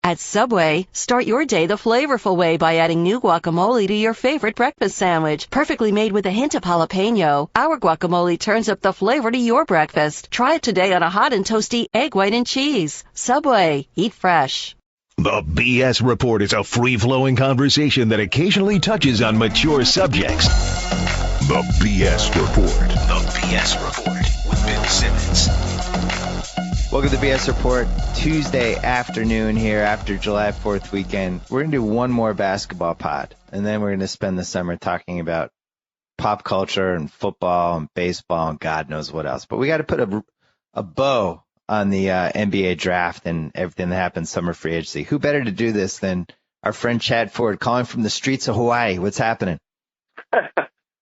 At Subway, start your day the flavorful way by adding new guacamole to your favorite breakfast sandwich. Perfectly made with a hint of jalapeno, our guacamole turns up the flavor to your breakfast. Try it today on a hot and toasty egg white and cheese. Subway, eat fresh. The BS Report is a free-flowing conversation that occasionally touches on mature subjects. The BS Report. The BS Report with Bill Simmons. Welcome to the BS Report, Tuesday afternoon here after July 4th weekend. We're going to do one more basketball pod, and then we're going to spend the summer talking about pop culture and football and baseball and God knows what else. But we got to put a bow on the NBA draft and everything that happened summer free agency. Who better to do this than our friend Chad Ford calling from the streets of Hawaii? What's happening?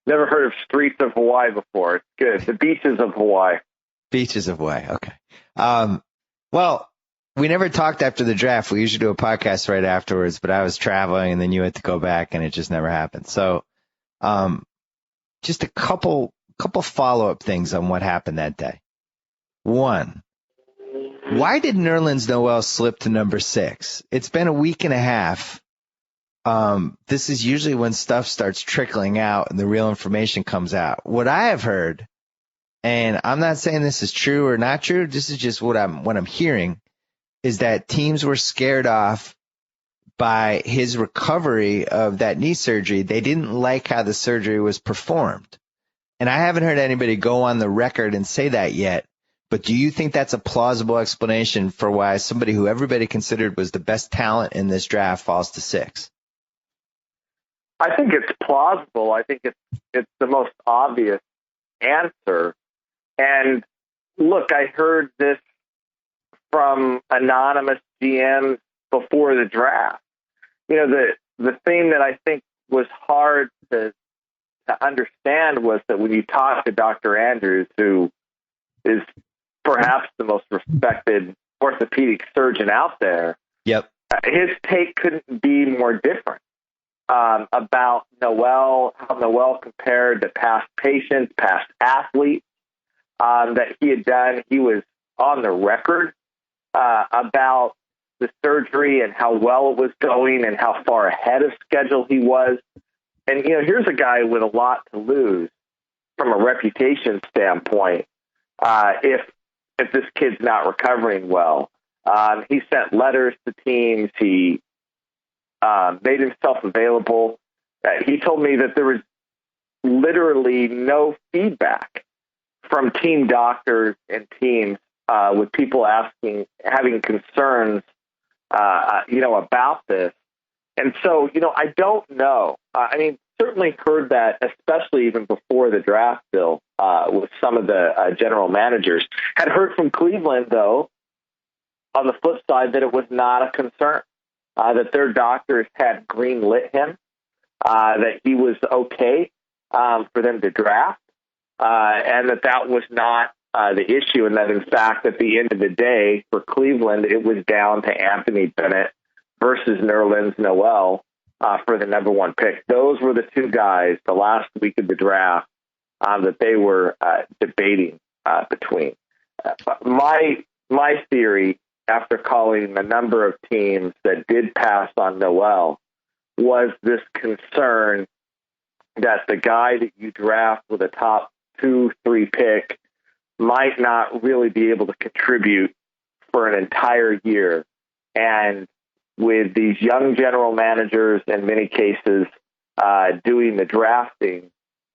Never heard of streets of Hawaii before. It's good. The beaches of Hawaii. Beaches of Hawaii. Okay. Well, we never talked after the draft. We usually do a podcast right afterwards, but I was traveling and then you had to go back and it just never happened. So, just a couple follow-up things on what happened that day. One, why did Nerlens Noel slip to number 6? It's been a week and a half. This is usually when stuff starts trickling out and the real information comes out. What I have heard, and I'm not saying this is true or not true, this is just what I'm hearing, is that teams were scared off by his recovery of that knee surgery. They didn't like how the surgery was performed. And I haven't heard anybody go on the record and say that yet. But do you think that's a plausible explanation for why somebody who everybody considered was the best talent in this draft falls to 6? I think it's plausible. I think it's the most obvious answer. And look, I heard this from anonymous GMs before the draft. You know, the thing that I think was hard to understand was that when you talk to Dr. Andrews, who is perhaps the most respected orthopedic surgeon out there, yep, his take couldn't be more different about Noel, how Noel compared to past patients, past athletes that he had done. He was on the record about the surgery and how well it was going and how far ahead of schedule he was. And, you know, here's a guy with a lot to lose from a reputation standpoint if this kid's not recovering well. He sent letters to teams. He made himself available. He told me that there was literally no feedback from team doctors and teams with people having concerns, about this. And so, I don't know. Certainly heard that, especially even before the draft, Bill, with some of the general managers. Had heard from Cleveland, though, on the flip side, that it was not a concern, that their doctors had green-lit him, that he was okay for them to draft, and that was not the issue, and that, in fact, at the end of the day, for Cleveland, it was down to Anthony Bennett versus Nerlens Noel for the number 1 pick. Those were the two guys the last week of the draft that they were debating between. My theory, after calling a number of teams that did pass on Noel, was this concern that the guy that you draft with a top 2-3 pick might not really be able to contribute for an entire year. And with these young general managers, in many cases, doing the drafting,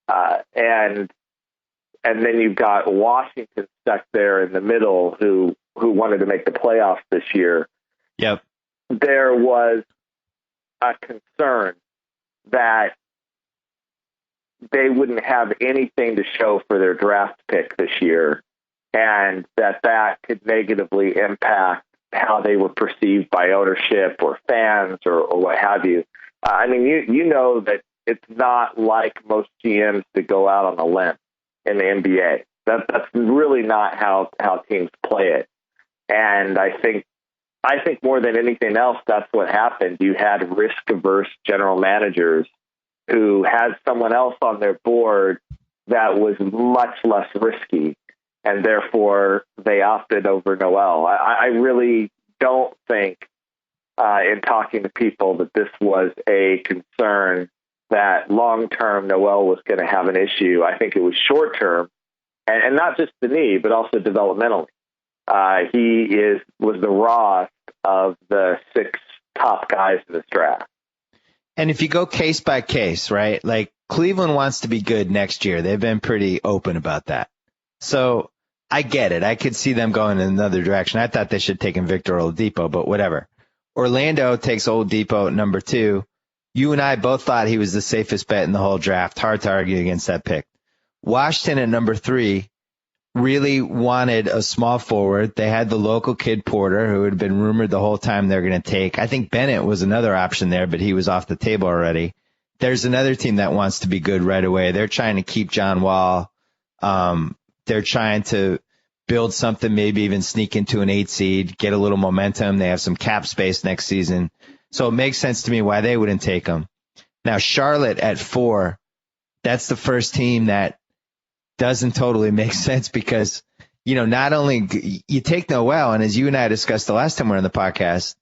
and then you've got Washington stuck there in the middle, who wanted to make the playoffs this year. Yep. There was a concern that they wouldn't have anything to show for their draft pick this year, and that could negatively impact how they were perceived by ownership or fans or what have you. You know that it's not like most GMs to go out on a limb in the NBA. That's really not how teams play it. And I think more than anything else, that's what happened. You had risk-averse general managers who had someone else on their board that was much less risky, and therefore they opted over Noel. I really don't think in talking to people that this was a concern that long-term Noel was going to have an issue. I think it was short-term, and not just the knee, but also developmentally. He was the rawest of the 6 top guys in this draft. And if you go case by case, right, like Cleveland wants to be good next year. They've been pretty open about that. So I get it. I could see them going in another direction. I thought they should have taken Victor Oladipo, but whatever. Orlando takes Oladipo at number 2. You and I both thought he was the safest bet in the whole draft. Hard to argue against that pick. Washington at number 3 really wanted a small forward. They had the local kid Porter, who had been rumored the whole time they're going to take. I think Bennett was another option there, but he was off the table already. There's another team that wants to be good right away. They're trying to keep John Wall. They're trying to build something, maybe even sneak into an 8 seed, get a little momentum. They have some cap space next season. So it makes sense to me why they wouldn't take him. Now, Charlotte at 4, that's the first team that doesn't totally make sense because, not only you take Noel, and as you and I discussed the last time we were on the podcast,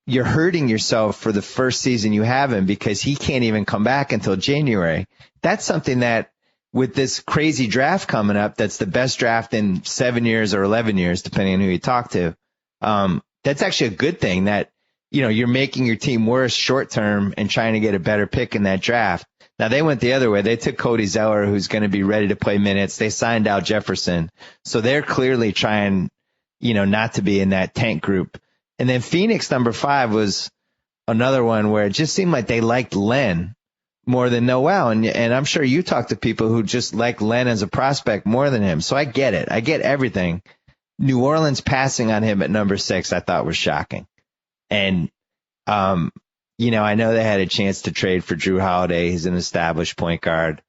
you're hurting yourself for the first season you have him because he can't even come back until January. That's something that with this crazy draft coming up, that's the best draft in 7 years or 11 years, depending on who you talk to. That's actually a good thing that, you're making your team worse short term and trying to get a better pick in that draft. Now they went the other way. They took Cody Zeller, who's going to be ready to play minutes. They signed Al Jefferson. So they're clearly trying, not to be in that tank group. And then Phoenix number 5 was another one where it just seemed like they liked Len more than Noel. And I'm sure you talk to people who just like Len as a prospect more than him. So I get it. I get everything. New Orleans passing on him at number 6, I thought was shocking. And, I know they had a chance to trade for Drew Holiday. He's an established point guard.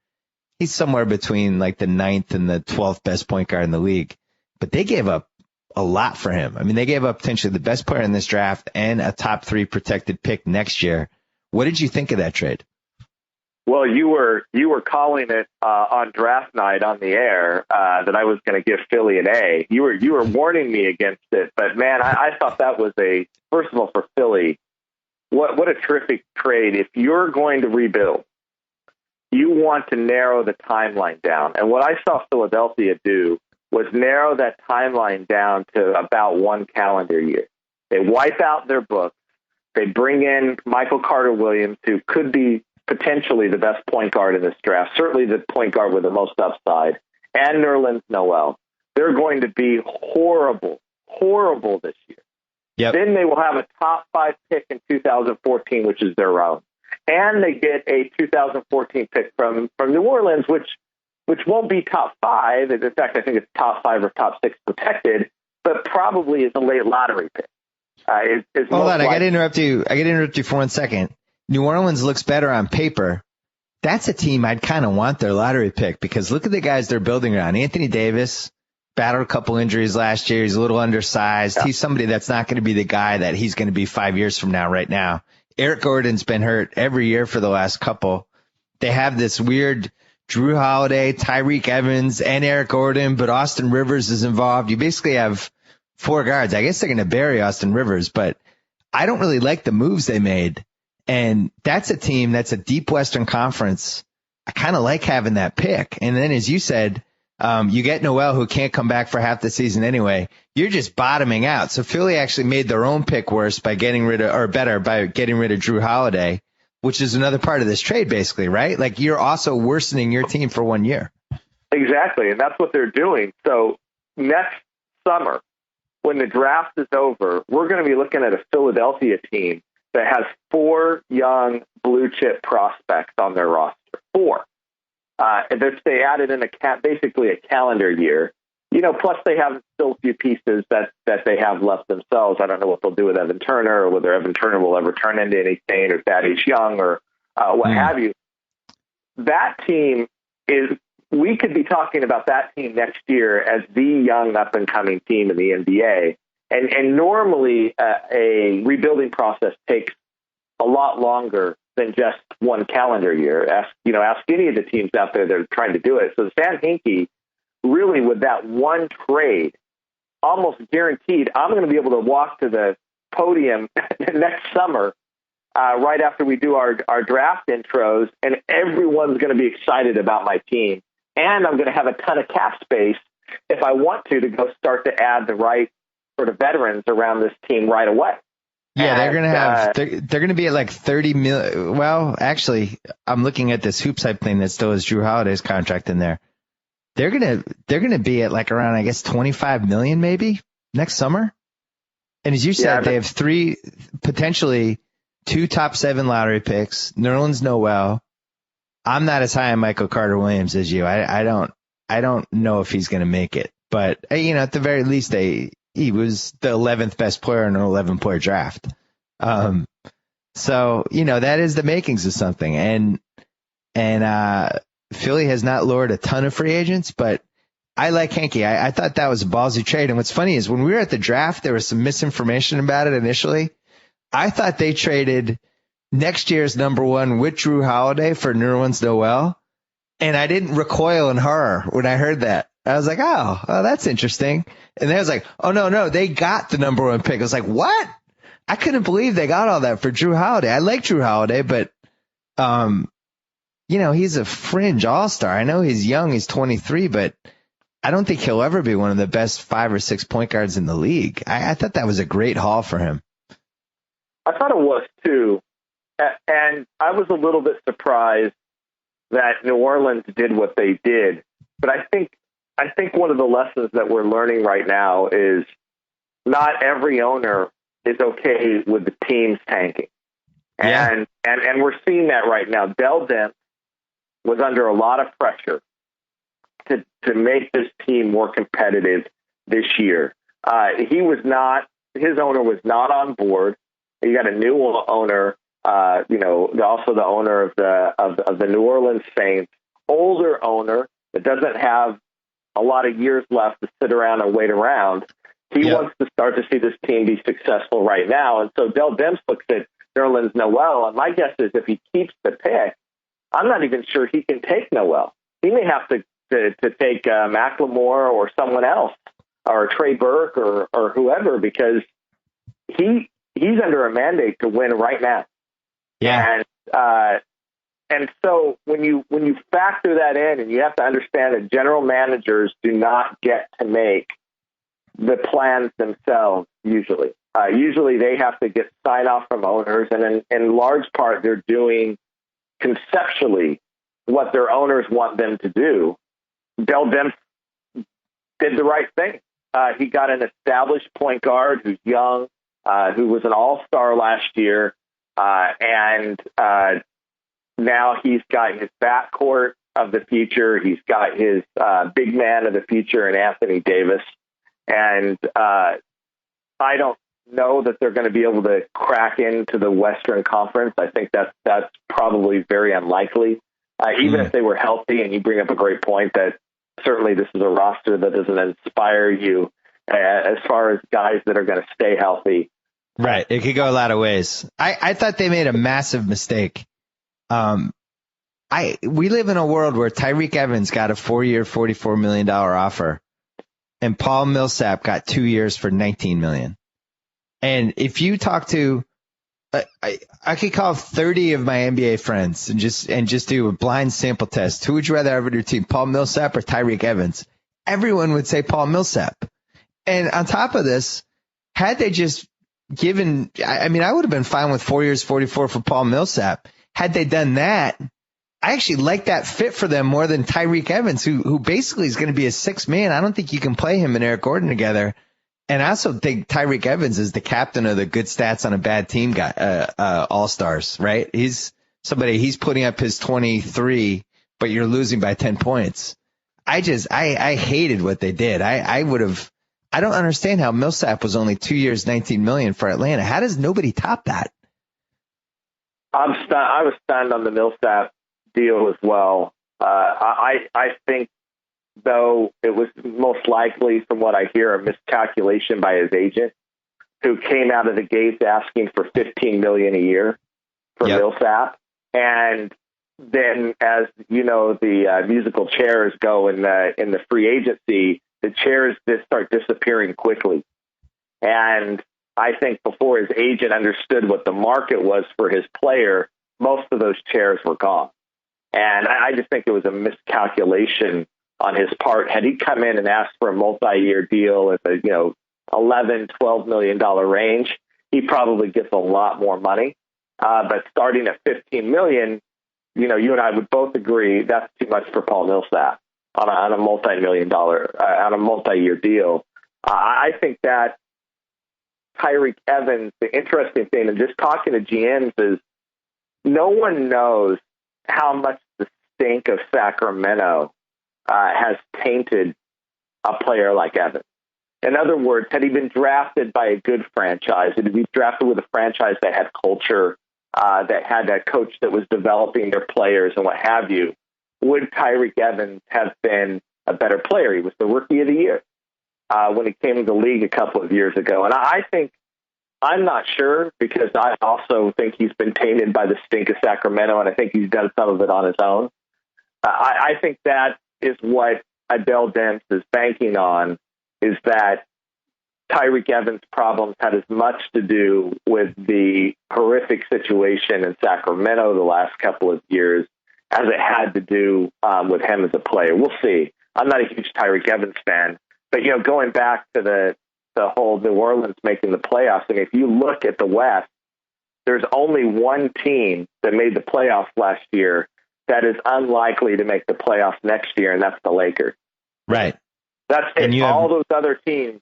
He's somewhere between like the 9th and the 12th best point guard in the league. But they gave up a lot for him. I mean, they gave up potentially the best player in this draft and a top 3 protected pick next year. What did you think of that trade? Well, you were calling it on draft night on the air that I was going to give Philly an A. You were warning me against it, but man, I thought that was first of all for Philly. What a terrific trade! If you're going to rebuild, you want to narrow the timeline down. And what I saw Philadelphia do was narrow that timeline down to about 1 calendar year. They wipe out their books. They bring in Michael Carter-Williams, who could be potentially the best point guard in this draft, certainly the point guard with the most upside, and Nerlens Noel. They're going to be horrible this year. Yep. Then they will have a top 5 pick in 2014, which is their own. And they get a 2014 pick from New Orleans, which won't be top 5. In fact, I think it's top 5 or top 6 protected, but probably is a late lottery pick. Hold on, I got to interrupt you for 1 second. New Orleans looks better on paper. That's a team I'd kind of want their lottery pick because look at the guys they're building around. Anthony Davis battled a couple injuries last year. He's a little undersized. Yeah. He's somebody that's not going to be the guy that he's going to be 5 years from now right now. Eric Gordon's been hurt every year for the last couple. They have this weird Drew Holiday, Tyreek Evans, and Eric Gordon, but Austin Rivers is involved. You basically have 4 guards. I guess they're going to bury Austin Rivers, but I don't really like the moves they made. And that's a team that's a deep Western Conference. I kind of like having that pick. And then, as you said, you get Noel, who can't come back for half the season anyway. You're just bottoming out. So Philly actually made their own pick worse by getting rid of Drew Holiday, which is another part of this trade, basically, right? Like you're also worsening your team for 1 year. Exactly, and that's what they're doing. So next summer, when the draft is over, we're going to be looking at a Philadelphia team that has 4 young blue chip prospects on their roster. 4. If they added in basically a calendar year, plus they have still a few pieces that they have left themselves. I don't know what they'll do with Evan Turner or whether Evan Turner will ever turn into anything or Thaddeus Young or what have you. That team we could be talking about that team next year as the young up and coming team in the NBA. And normally a rebuilding process takes a lot longer than just 1 calendar year. Ask any of the teams out there that are trying to do it. So Stan Hinkie, really with that one trade, almost guaranteed I'm going to be able to walk to the podium next summer, right after we do our draft intros, and everyone's going to be excited about my team. And I'm going to have a ton of cap space if I want to go start to add the right sort of veterans around this team right away. Yeah, they're gonna have they're gonna be at like 30 million. Well, actually, I'm looking at this Hoop Site thing that still has Drew Holiday's contract in there. They're gonna be at like around, I guess, 25 million maybe next summer. And as you said, they have potentially 2 top 7 lottery picks. Nerlens Noel. I'm not as high on Michael Carter Williams as you. I don't know if he's gonna make it, but at the very least, he was the 11th best player in an 11-player draft. So, that is the makings of something. And Philly has not lured a ton of free agents, but I like Hanky. I thought that was a ballsy trade. And what's funny is when we were at the draft, there was some misinformation about it initially. I thought they traded next year's number 1 with Drew Holiday for Nerlens Noel. And I didn't recoil in horror when I heard that. I was like, oh, that's interesting. And then I was like, oh, no, they got the number 1 pick. I was like, what? I couldn't believe they got all that for Drew Holiday. I like Drew Holiday, but, he's a fringe all-star. I know he's young. He's 23, but I don't think he'll ever be one of the best 5 or 6 point guards in the league. I thought that was a great haul for him. I thought it was, too. And I was a little bit surprised that New Orleans did what they did. But I think one of the lessons that we're learning right now is not every owner is okay with the teams tanking. Yeah. And we're seeing that right now. Dell Demps was under a lot of pressure to make this team more competitive this year. His owner was not on board. You got a new owner, also the owner of the New Orleans Saints, older owner that doesn't have a lot of years left to sit around and wait around. He wants to start to see this team be successful right now. And so Dell Demps looks at Nerlens Noel, and my guess is if he keeps the pick, I'm not even sure he can take Noel. He may have to take McLemore or someone else, or Trey Burke or whoever, because he's under a mandate to win right now. Yeah. And so when you factor that in, and you have to understand that general managers do not get to make the plans themselves usually. Usually they have to get sign off from owners, and in large part they're doing conceptually what their owners want them to do. Dell Demps did the right thing. He got an established point guard who's young, who was an all-star last year, and now he's got his backcourt of the future. He's got his big man of the future in Anthony Davis. And I don't know that they're going to be able to crack into the Western Conference. I think that's probably very unlikely. Even if they were healthy, and you bring up a great point that certainly this is a roster that doesn't inspire you as far as guys that are going to stay healthy. Right. It could go a lot of ways. I thought they made a massive mistake. We live in a world where Tyreke Evans got a 4-year, $44 million offer, and Paul Millsap got 2 years for $19 million. And if you talk to, I could call 30 of my NBA friends and just do a blind sample test. Who would you rather have on your team, Paul Millsap or Tyreke Evans? Everyone would say Paul Millsap. And on top of this, had they just given, I would have been fine with 4 years, 44 for Paul Millsap. Had they done that, I actually like that fit for them more than Tyreke Evans, who basically is going to be a 6 man. I don't think you can play him and Eric Gordon together. And I also think Tyreke Evans is the captain of the good stats on a bad team guy, all-stars, right? He's putting up his 23, but you're losing by 10 points. I hated what they did. I don't understand how Millsap was only 2 years, $19 million for Atlanta. How does nobody top that? I was stunned on the Millsap deal as well. I think, though, it was most likely, from what I hear, a miscalculation by his agent, who came out of the gates asking for $15 million a year for Millsap. And then, as you know, the musical chairs go in the free agency, the chairs just start disappearing quickly. And I think before his agent understood what the market was for his player, most of those chairs were gone. And I just think it was a miscalculation on his part. Had he come in and asked for a multi-year deal at the, $11, $12 million range, he probably gets a lot more money. But starting at $15 million, you and I would both agree that's too much for Paul Millsap on a multi-year deal. I think that Tyreke Evans, the interesting thing, and just talking to GMs, is no one knows how much the stink of Sacramento has tainted a player like Evans. In other words, had he been drafted by a good franchise, had he been drafted with a franchise that had culture, that had a coach that was developing their players and what have you, would Tyreke Evans have been a better player? He was the Rookie of the Year when he came to the league a couple of years ago. And I'm not sure, because I also think he's been tainted by the stink of Sacramento, and I think he's done some of it on his own. I think that is what Adele Dents is banking on, is that Tyreke Evans' problems had as much to do with the horrific situation in Sacramento the last couple of years as it had to do with him as a player. We'll see. I'm not a huge Tyreke Evans fan, but going back to the whole New Orleans making the playoffs, and if you look at the West, there's only one team that made the playoffs last year that is unlikely to make the playoffs next year, and that's the Lakers. Right. That's it. All those other teams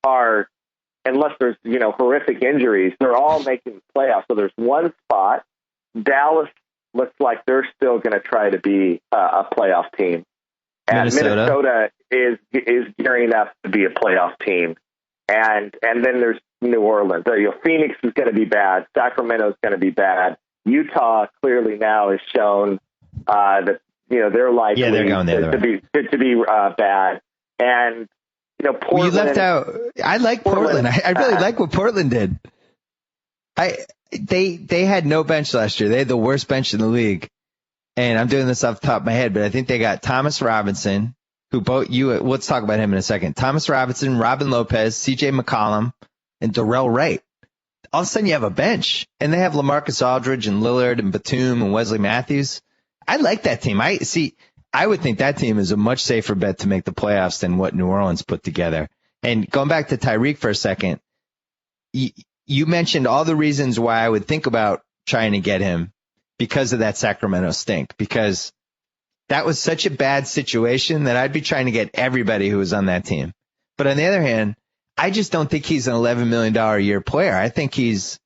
are, unless there's horrific injuries, they're all making the playoffs. So there's one spot. Dallas looks like they're still going to try to be a playoff team, and Minnesota is gearing up to be a playoff team. And then there's New Orleans. Phoenix is going to be bad. Sacramento is going to be bad. Utah clearly now has shown that they're likely they're going to be bad. And Portland. Well, you left out. I like Portland. I really like what Portland did. They had no bench last year. They had the worst bench in the league. And I'm doing this off the top of my head, but I think they got Thomas Robinson, let's talk about him in a second. Thomas Robinson, Robin Lopez, CJ McCollum, and Darrell Wright. All of a sudden you have a bench, and they have LaMarcus Aldridge and Lillard and Batum and Wesley Matthews. I like that team. I would think that team is a much safer bet to make the playoffs than what New Orleans put together. And going back to Tyreke for a second, you mentioned all the reasons why I would think about trying to get him because of that Sacramento stink, because that was such a bad situation that I'd be trying to get everybody who was on that team. But on the other hand, I just don't think he's an $11 million a year player. I think he's,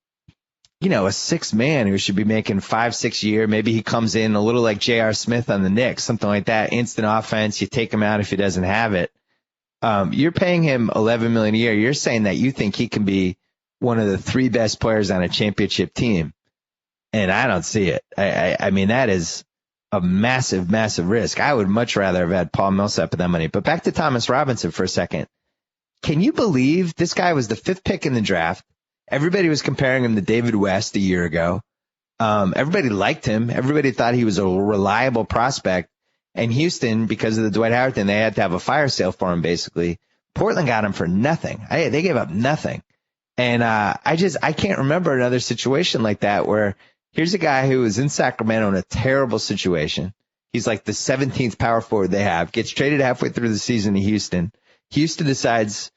a sixth man who should be making 5-6 a year. Maybe he comes in a little like J.R. Smith on the Knicks, something like that. Instant offense. You take him out if he doesn't have it. You're paying him $11 million a year. You're saying that you think he can be one of the 3 best players on a championship team. And I don't see it. I mean, that is a massive, massive risk. I would much rather have had Paul Millsap with that money. But back to Thomas Robinson for a second. Can you believe this guy was the 5th pick in the draft? Everybody was comparing him to David West a year ago. Everybody liked him. Everybody thought he was a reliable prospect. And Houston, because of the Dwight Howard thing, they had to have a fire sale for him, basically. Portland got him for nothing. They gave up nothing. And I can't remember another situation like that where here's a guy who was in Sacramento in a terrible situation. He's like the 17th power forward they have, gets traded halfway through the season to Houston. Houston decides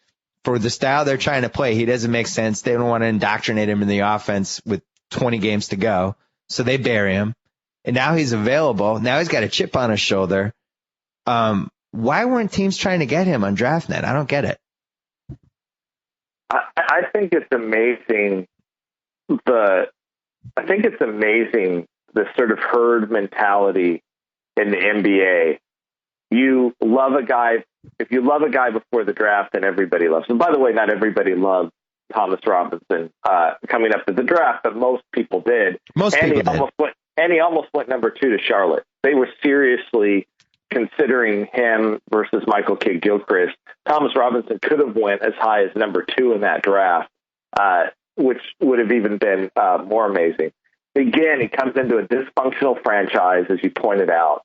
for the style they're trying to play, he doesn't make sense. They don't want to indoctrinate him in the offense with 20 games to go. So they bury him. And now he's available. Now he's got a chip on his shoulder. Why weren't teams trying to get him on DraftNet? I don't get it. I think it's amazing the sort of herd mentality in the NBA. You love a guy. If you love a guy before the draft, then everybody loves him. By the way, not everybody loved Thomas Robinson coming up to the draft, but most people did. He almost went number 2 to Charlotte. They were seriously considering him versus Michael Kidd-Gilchrist. Thomas Robinson could have went as high as number 2 in that draft, which would have even been more amazing. Again, he comes into a dysfunctional franchise, as you pointed out,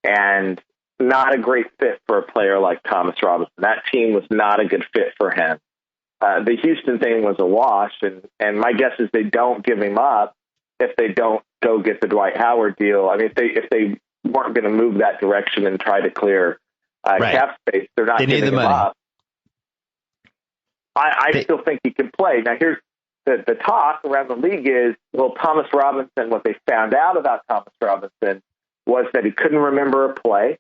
and not a great fit for a player like Thomas Robinson. That team was not a good fit for him. the Houston thing was a wash, and my guess is they don't give him up if they don't go get the Dwight Howard deal. I mean, if they weren't going to move that direction and try to clear cap space, they're not giving him up. I still think he can play. Now, here's the talk around the league is, well, Thomas Robinson, what they found out about Thomas Robinson was that he couldn't remember a play.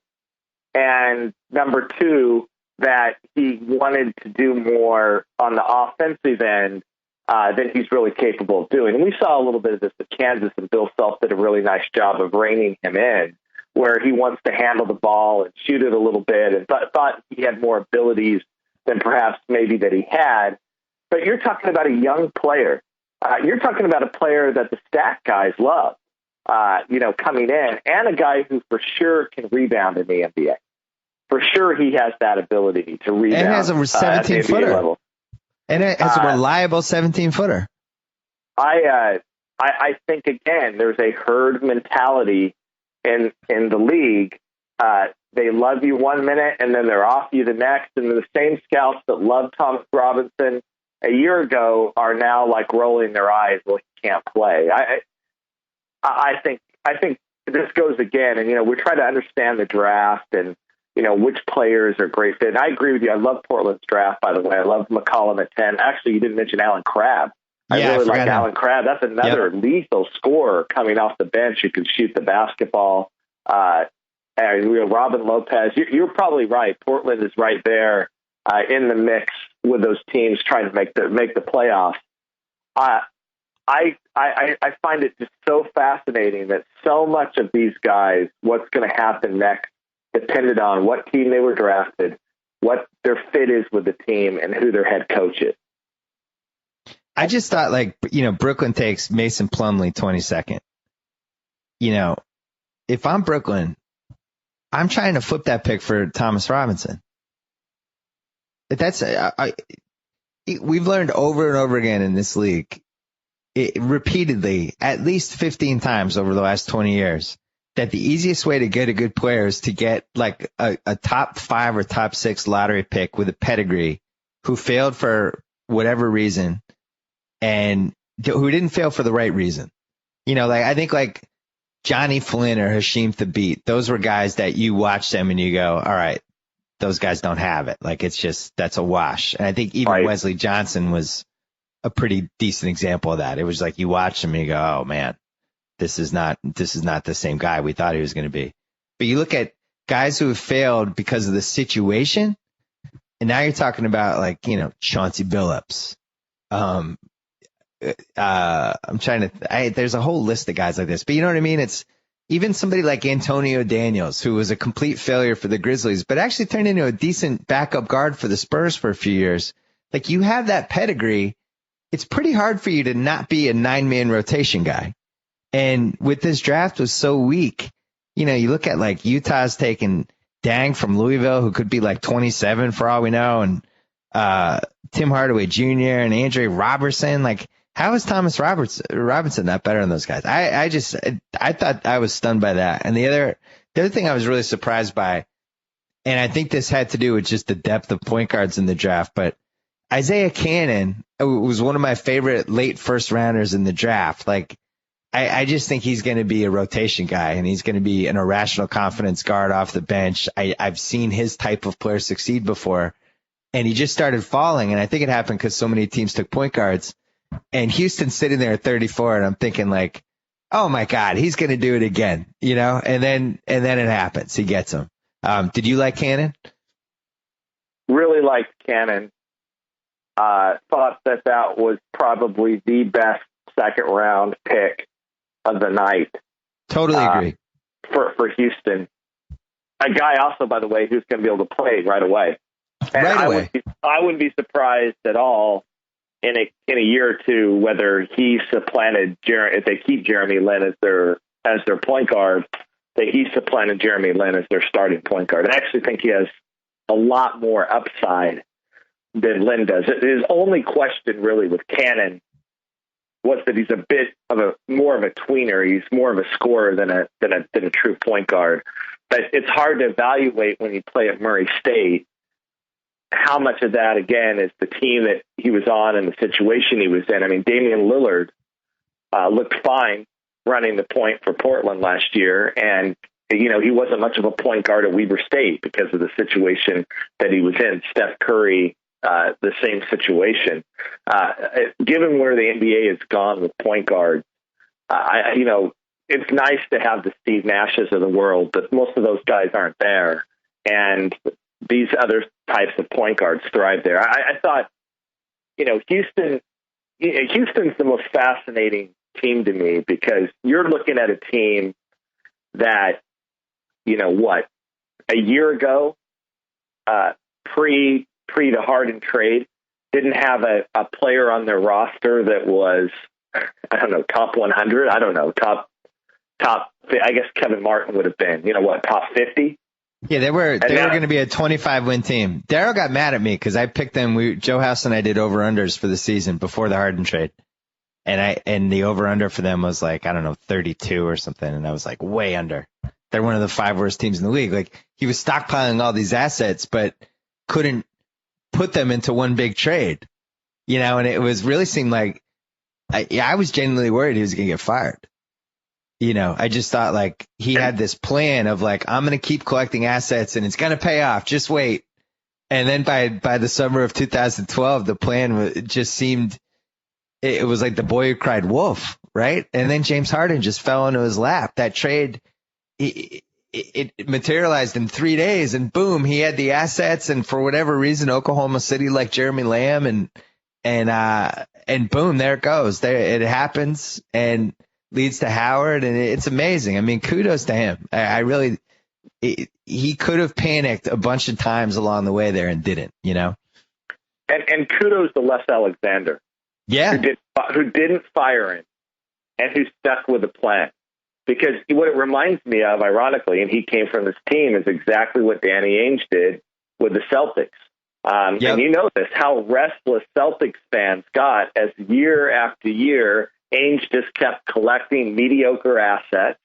And number two, that he wanted to do more on the offensive end than he's really capable of doing. And we saw a little bit of this at Kansas, and Bill Self did a really nice job of reining him in, where he wants to handle the ball and shoot it a little bit, and thought he had more abilities than perhaps maybe that he had. But you're talking about a young player. You're talking about a player that the stat guys love, coming in, and a guy who for sure can rebound in the NBA. For sure, he has that ability to rebound. And has a 17-footer. Level. And it has a reliable 17-footer. I think, again, there's a herd mentality in the league. They love you 1 minute, and then they're off you the next. And the same scouts that loved Thomas Robinson a year ago are now like rolling their eyes, well, he can't play. I think this goes again, and we try to understand the draft and which players are great fit. And I agree with you. I love Portland's draft, by the way. I love McCollum at 10. Actually, you didn't mention Alan Crabb. I really like Alan Crabb. That's another lethal scorer coming off the bench who can shoot the basketball. Robin Lopez. You're probably right. Portland is right there in the mix with those teams trying to make the playoffs. I find it just so fascinating that so much of these guys, what's going to happen next, depended on what team they were drafted, what their fit is with the team, and who their head coach is. I just thought, Brooklyn takes Mason Plumlee 22nd. If I'm Brooklyn, I'm trying to flip that pick for Thomas Robinson. We've learned over and over again in this league, repeatedly, at least 15 times over the last 20 years, that the easiest way to get a good player is to get like a top 5 or top 6 lottery pick with a pedigree who failed for whatever reason and who didn't fail for the right reason. I think like Johnny Flynn or Hasheem Thabit, those were guys that you watch them and you go, all right, those guys don't have it. Like, it's just, that's a wash. And I think even Wesley Johnson was a pretty decent example of that. It was like you watch him and you go, oh man, this is not the same guy we thought he was going to be. But you look at guys who have failed because of the situation, and now you're talking about Chauncey Billups. There's a whole list of guys like this, but you know what I mean? It's even somebody like Antonio Daniels, who was a complete failure for the Grizzlies, but actually turned into a decent backup guard for the Spurs for a few years. Like, you have that pedigree. It's pretty hard for you to not be a 9-man rotation guy. And with this draft was so weak, you look at like Utah's taking Dang from Louisville, who could be like 27 for all we know, and Tim Hardaway Jr. and Andre Robertson. Like, how is Thomas Robinson not better than those guys? I thought I was stunned by that. And the other thing I was really surprised by, and I think this had to do with just the depth of point guards in the draft, but Isaiah Cannon was one of my favorite late first rounders in the draft. Like, I just think he's going to be a rotation guy, and he's going to be an irrational confidence guard off the bench. I've seen his type of player succeed before, and he just started falling. And I think it happened because so many teams took point guards, and Houston's sitting there at 34, and I'm thinking like, oh my God, he's going to do it again, and then it happens. He gets him. Did you like Cannon? Really liked Cannon. Thought that was probably the best second round pick of the night. Totally agree. For Houston. A guy also, by the way, who's going to be able to play right away. And I wouldn't be surprised at all in a year or two whether he supplanted if they keep Jeremy Lin as their point guard, that he supplanted Jeremy Lin as their starting point guard. I actually think he has a lot more upside than Lin does. His only question really with Cannon was that he's a bit of more of a tweener. He's more of a scorer than a true point guard. But it's hard to evaluate when you play at Murray State how much of that, again, is the team that he was on and the situation he was in. I mean, Damian Lillard looked fine running the point for Portland last year, and he wasn't much of a point guard at Weber State because of the situation that he was in. Steph Curry, the same situation. Given where the NBA has gone with point guards, it's nice to have the Steve Nashes of the world, but most of those guys aren't there. And these other types of point guards thrive there. I thought, Houston's the most fascinating team to me because you're looking at a team that, a year ago, pre the Harden trade, didn't have a player on their roster that was, top 100. I don't know, top. I guess Kevin Martin would have been, top 50. Yeah, they were going to be a 25-win team. Darryl got mad at me because I picked them. Joe House and I did over-unders for the season before the Harden trade. And the over-under for them was 32 or something. And I was way under. They're one of the 5 worst teams in the league. He was stockpiling all these assets, but couldn't put them into one big trade, and it was really seemed like I was genuinely worried he was going to get fired. I just thought he had this plan of I'm going to keep collecting assets and it's going to pay off. Just wait. And then by the summer of 2012, the plan just seemed, it was like the boy who cried wolf, right? And then James Harden just fell into his lap. That trade, it materialized in 3 days and boom, he had the assets. And for whatever reason, Oklahoma City liked Jeremy Lamb and boom, there it goes. It happens and leads to Howard. And it's amazing. I mean, kudos to him. He could have panicked a bunch of times along the way there and didn't, And kudos to Les Alexander. Yeah. Who didn't fire him and who stuck with the plan. Because what it reminds me of, ironically, and he came from this team, is exactly what Danny Ainge did with the Celtics. And you know this, how restless Celtics fans got as year after year, Ainge just kept collecting mediocre assets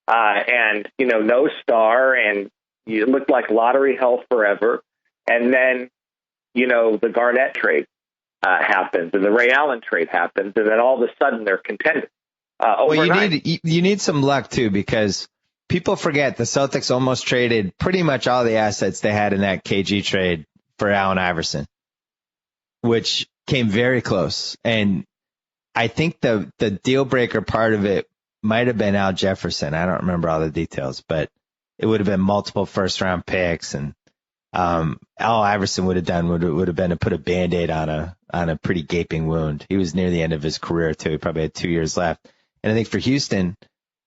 and, no star, and it looked like lottery hell forever. And then, the Garnett trade happens and the Ray Allen trade happens, and then all of a sudden they're contending. You need some luck too, because people forget the Celtics almost traded pretty much all the assets they had in that KG trade for Allen Iverson, which came very close. And I think the deal breaker part of it might have been Al Jefferson. I don't remember all the details, but it would have been multiple first round picks, and Al Iverson would have been to put a Band-Aid on a pretty gaping wound. He was near the end of his career too. He probably had 2 years left. And I think for Houston,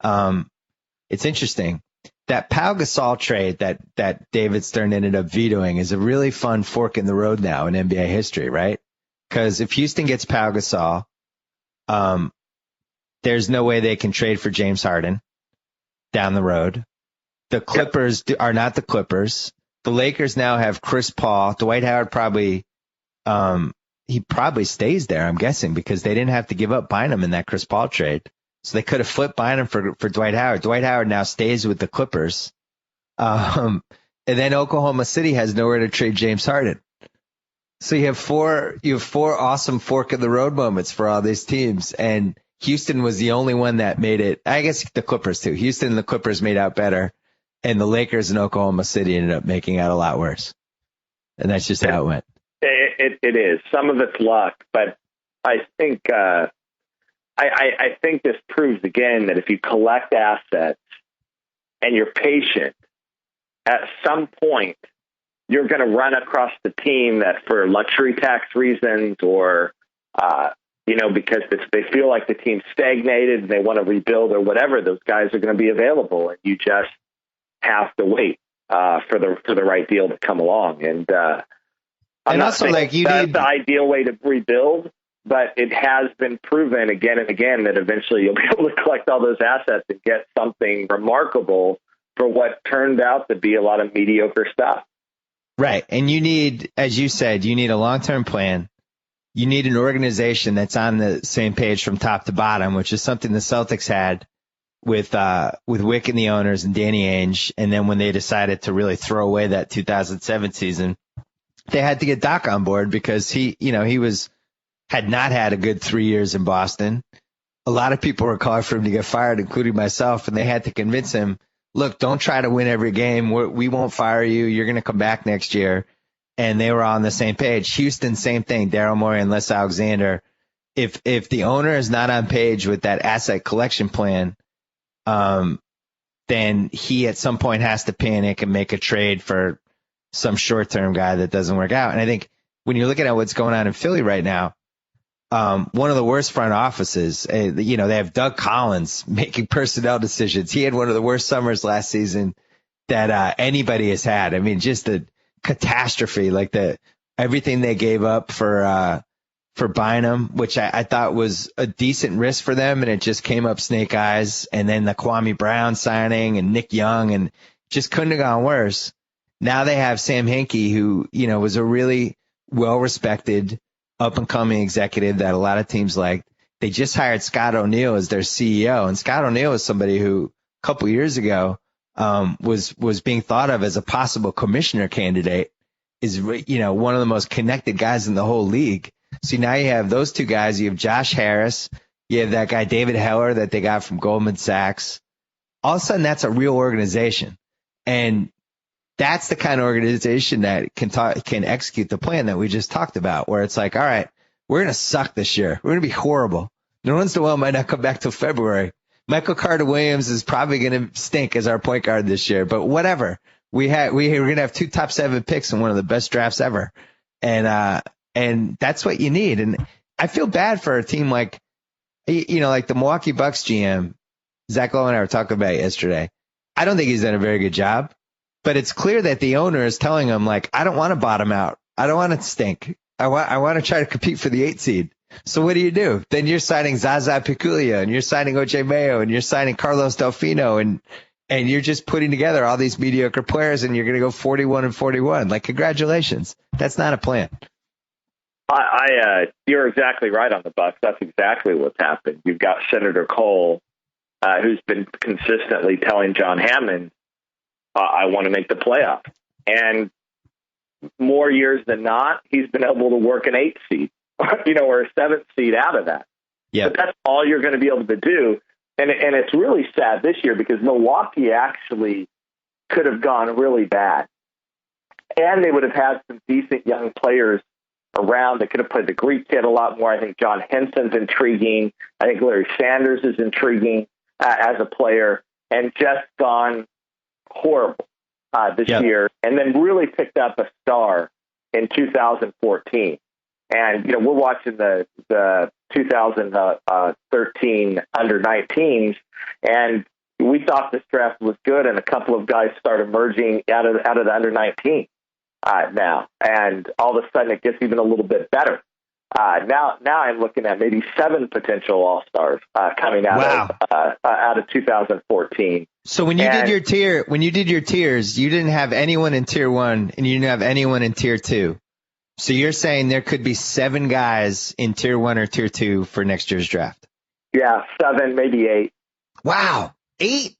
it's interesting. That Pau Gasol trade that David Stern ended up vetoing is a really fun fork in the road now in NBA history, right? Because if Houston gets Pau Gasol, there's no way they can trade for James Harden down the road. The Clippers are not the Clippers. The Lakers now have Chris Paul. Dwight Howard he probably stays there, I'm guessing, because they didn't have to give up Bynum in that Chris Paul trade. So they could have flipped Bynum for Dwight Howard. Dwight Howard now stays with the Clippers. And then Oklahoma City has nowhere to trade James Harden. So you have four awesome fork in the road moments for all these teams. And Houston was the only one that made it. I guess the Clippers too. Houston and the Clippers made out better. And the Lakers and Oklahoma City ended up making out a lot worse. And that's just how it went. It is. Some of it's luck, but I think I think this proves again that if you collect assets and you're patient, at some point you're going to run across the team that, for luxury tax reasons or because they feel like the team's stagnated and they want to rebuild or whatever, those guys are going to be available, and you just have to wait for the right deal to come along. And I'm not saying that's the ideal way to rebuild, but it has been proven again and again that eventually you'll be able to collect all those assets and get something remarkable for what turned out to be a lot of mediocre stuff. Right. And you need, as you said, you need a long-term plan. You need an organization that's on the same page from top to bottom, which is something the Celtics had with Wick and the owners and Danny Ainge. And then when they decided to really throw away that 2007 season, they had to get Doc on board because he had not had a good 3 years in Boston. A lot of people were calling for him to get fired, including myself, and they had to convince him, look, don't try to win every game. We won't fire you. You're going to come back next year. And they were on the same page. Houston, same thing. Daryl Morey and Les Alexander. If the owner is not on page with that asset collection plan, then he at some point has to panic and make a trade for some short-term guy that doesn't work out. And I think when you're looking at what's going on in Philly right now, one of the worst front offices, they have Doug Collins making personnel decisions. He had one of the worst summers last season that anybody has had. I mean, just a catastrophe, like everything they gave up for Bynum, which I thought was a decent risk for them, and it just came up snake eyes. And then the Kwame Brown signing and Nick Young, and just couldn't have gone worse. Now they have Sam Hinkie, who, was a really well-respected, up-and-coming executive that a lot of teams liked. They just hired Scott O'Neill as their CEO, and Scott O'Neill is somebody who a couple years ago was being thought of as a possible commissioner candidate, is, one of the most connected guys in the whole league. So now you have those two guys. You have Josh Harris. You have that guy David Heller that they got from Goldman Sachs. All of a sudden, that's a real organization. And that's the kind of organization that can execute the plan that we just talked about, where it's like, all right, we're going to suck this year. We're going to be horrible. Nerlens Noel might not come back till February. Michael Carter-Williams is probably going to stink as our point guard this year, but whatever. We're going to have 2 top 7 picks in one of the best drafts ever. And that's what you need. And I feel bad for a team like the Milwaukee Bucks GM, Zach Lowe and I were talking about it yesterday. I don't think he's done a very good job. But it's clear that the owner is telling him, like, I don't want to bottom out. I don't want to stink. I want to try to compete for the 8 seed. So what do? Then you're signing Zaza Pachulia, and you're signing OJ Mayo, and you're signing Carlos Delfino, and you're just putting together all these mediocre players, and you're going to go 41-41. Like, congratulations. That's not a plan. You're exactly right on the Bucks. That's exactly what's happened. You've got Senator Cole, who's been consistently telling John Hammond, I want to make the playoffs. And more years than not, he's been able to work an 8 seed, or a 7th seed out of that. Yeah. But that's all you're going to be able to do. And it's really sad this year because Milwaukee actually could have gone really bad. And they would have had some decent young players around that could have played the Greek kid a lot more. I think John Henson's intriguing. I think Larry Sanders is intriguing as a player, and just gone horrible this year, and then really picked up a star in 2014. And, we're watching the 2013 under-19s, and we thought this draft was good, and a couple of guys start emerging out of the under-19 now. And all of a sudden it gets even a little bit better. Now I'm looking at maybe 7 potential All-Stars coming out of 2014. So when you did your tiers, you didn't have anyone in tier 1 and you didn't have anyone in tier 2. So you're saying there could be 7 guys in tier 1 or tier 2 for next year's draft? Yeah, 7, maybe 8. Wow, 8?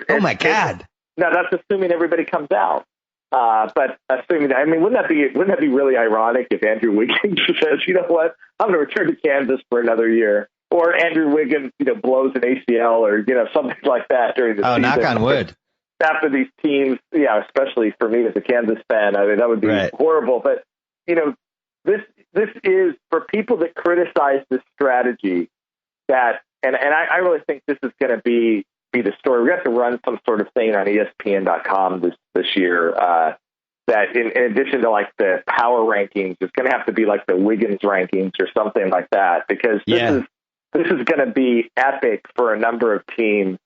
Oh my God! No, that's assuming everybody comes out. But assuming, wouldn't that be really ironic if Andrew Wiggins says, you know what, I'm going to return to Kansas for another year, or Andrew Wiggins, blows an ACL or something like that during the season. Knock on wood. After these teams, especially for me as a Kansas fan, that would be horrible. But this is for people that criticize this strategy. That and I really think this is going to be the story. We have to run some sort of thing on ESPN.com this year that in addition to like the power rankings, it's going to have to be like the Wiggins rankings or something like that, because this is going to be epic for a number of teams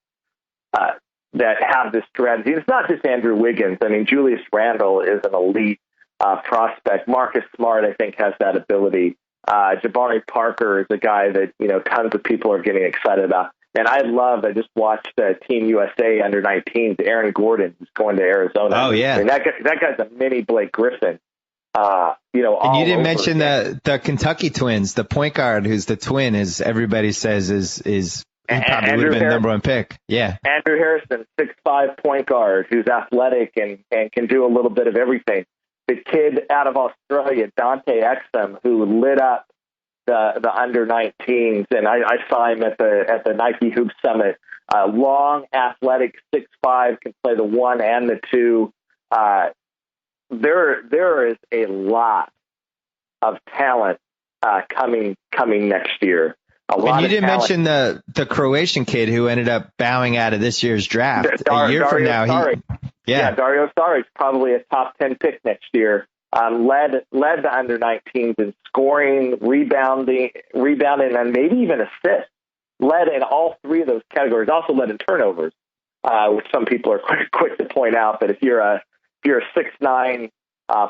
that have this strategy. It's not just Andrew Wiggins. Julius Randle is an elite prospect. Marcus Smart, I think, has that ability. Jabari Parker is a guy that tons of people are getting excited about. And I just watched Team USA under-19s, Aaron Gordon, who's going to Arizona. Oh, yeah. That guy's a mini Blake Griffin. And you didn't mention the Kentucky twins, the point guard who's the twin, as everybody says, is he probably would have been the number 1 pick. Yeah. Andrew Harrison, 6'5" point guard who's athletic and can do a little bit of everything. the kid out of Australia, Dante Exum, who lit up the under 19s, and I saw him at the Nike Hoop Summit. Long, athletic, 6'5", can play the 1 and the 2. There is a lot of talent coming next year. And you didn't mention the Croatian kid who ended up bowing out of this year's draft. A year from now, Dario Saric, probably a top 10 pick next year. Led the under 19s in scoring, rebounding, and maybe even assists. Led in all three of those categories. Also led in turnovers, which some people are quick to point out that if you're a 6'9"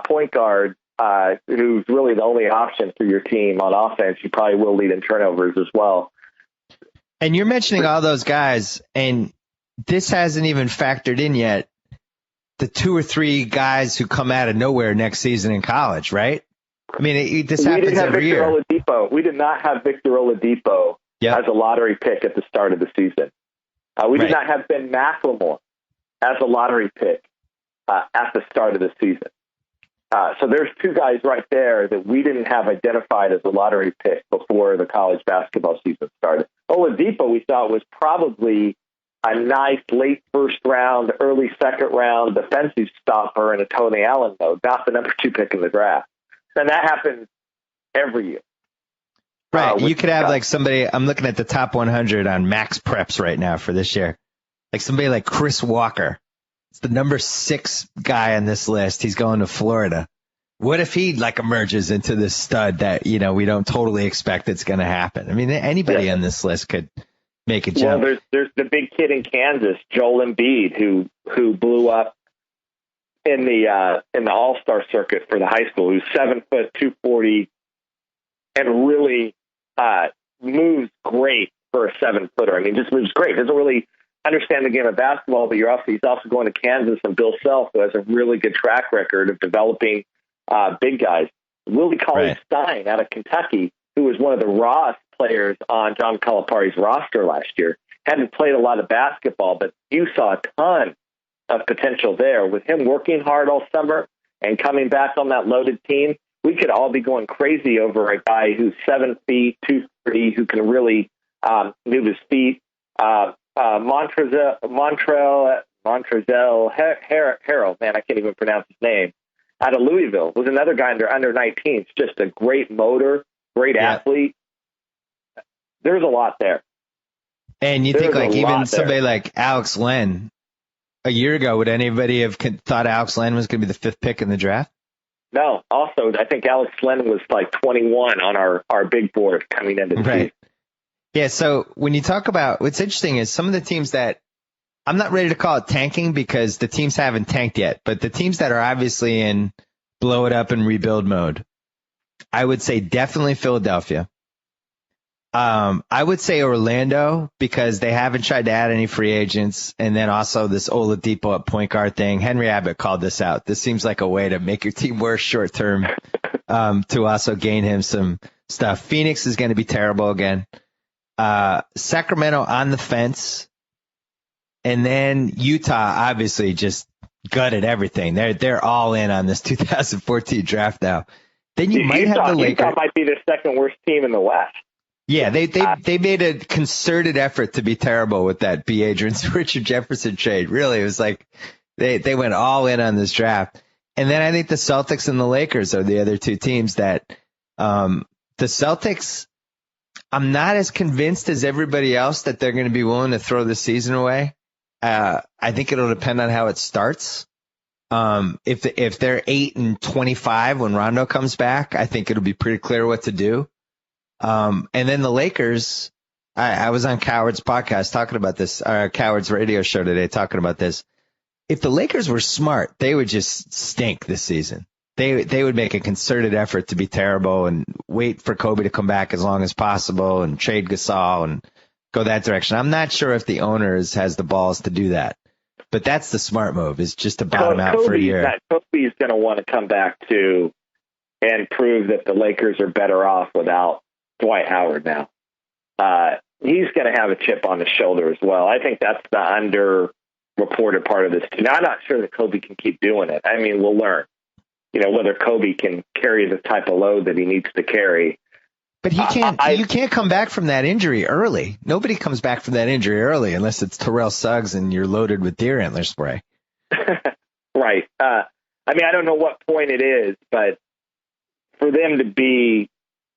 point guard who's really the only option for your team on offense, you probably will lead in turnovers as well. And you're mentioning all those guys, and this hasn't even factored in yet the 2 or 3 guys who come out of nowhere next season in college, right? I mean, this happens every year. We did not have Victor Oladipo as a lottery pick at the start of the season. We did not have Ben McLemore as a lottery pick at the start of the season. So there's 2 guys right there that we didn't have identified as a lottery pick before the college basketball season started. Oladipo, we thought, was probably a nice late first round, early second round defensive stopper in a Tony Allen mode, not the number 2 pick in the draft. And that happens every year. Right. You could have like somebody, I'm looking at the top 100 on Max Preps right now for this year. Like somebody like Chris Walker. It's the number 6 guy on this list. He's going to Florida. What if he like emerges into this stud that, you know, we don't totally expect it's going to happen? I mean, anybody on this list could make a jump. Well, there's the big kid in Kansas, Joel Embiid, who blew up in the All-Star circuit for the high school, who's 7 foot 240 and really moves great for a 7-footer. I mean, just moves great. Doesn't really understand the game of basketball, but he's also going to Kansas, and Bill Self, who has a really good track record of developing big guys. Willie Cauley-Stein out of Kentucky, who was one of the rawest players on John Calipari's roster last year. Hadn't played a lot of basketball, but you saw a ton of potential there. With him working hard all summer and coming back on that loaded team, we could all be going crazy over a guy who's 7 feet, 230, who can really move his feet. Montrezl Harrell, man, I can't even pronounce his name, out of Louisville, was another guy under 19. Just a great motor, great athlete. There's a lot there. And you think like even somebody like Alex Len, a year ago, would anybody have thought Alex Len was going to be the 5th pick in the draft? No. Also, I think Alex Len was like 21 on our big board coming into the season. Yeah, so when you talk about, what's interesting is some of the teams that, I'm not ready to call it tanking because the teams haven't tanked yet, but the teams that are obviously in blow it up and rebuild mode, I would say definitely Philadelphia. I would say Orlando because they haven't tried to add any free agents, and then also this Oladipo at point guard thing. Henry Abbott called this out. This seems like a way to make your team worse short term to also gain him some stuff. Phoenix is going to be terrible again. Sacramento on the fence, and then Utah obviously just gutted everything. They're all in on this 2014 draft now. Then you might have the Lakers. Utah might be the second worst team in the West. Yeah, they made a concerted effort to be terrible with that B. Adrian Richard Jefferson trade. Really, it was like they went all in on this draft. And then I think the Celtics and the Lakers are the other 2 teams that the Celtics, I'm not as convinced as everybody else that they're going to be willing to throw the season away. I think it'll depend on how it starts. If they're 8-25 when Rondo comes back, I think it'll be pretty clear what to do. And then the Lakers, I was on Coward's podcast talking about this, Coward's radio show today talking about this. If the Lakers were smart, they would just stink this season. They would make a concerted effort to be terrible and wait for Kobe to come back as long as possible and trade Gasol and go that direction. I'm not sure if the owners has the balls to do that, but that's the smart move, is just to bottom out for a year. Kobe's going to want to come back to and prove that the Lakers are better off without Dwight Howard now. He's going to have a chip on his shoulder as well. I think that's the underreported part of this too. Now, I'm not sure that Kobe can keep doing it. I mean, we'll learn. whether Kobe can carry the type of load that he needs to carry. But he can't. You can't come back from that injury early. Nobody comes back from that injury early unless it's Terrell Suggs and you're loaded with deer antler spray. Right. I don't know what point it is, but for them to be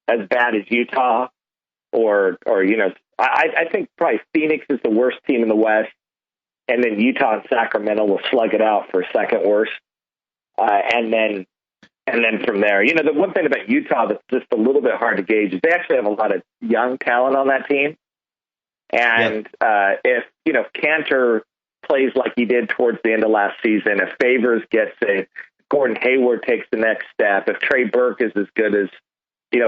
as bad as Utah, I think probably Phoenix is the worst team in the West, and then Utah and Sacramento will slug it out for second worst, and then from there, the one thing about Utah that's just a little bit hard to gauge is they actually have a lot of young talent on that team, and if Cantor plays like he did towards the end of last season, if Favors gets it, Gordon Hayward takes the next step, if Trey Burke is as good as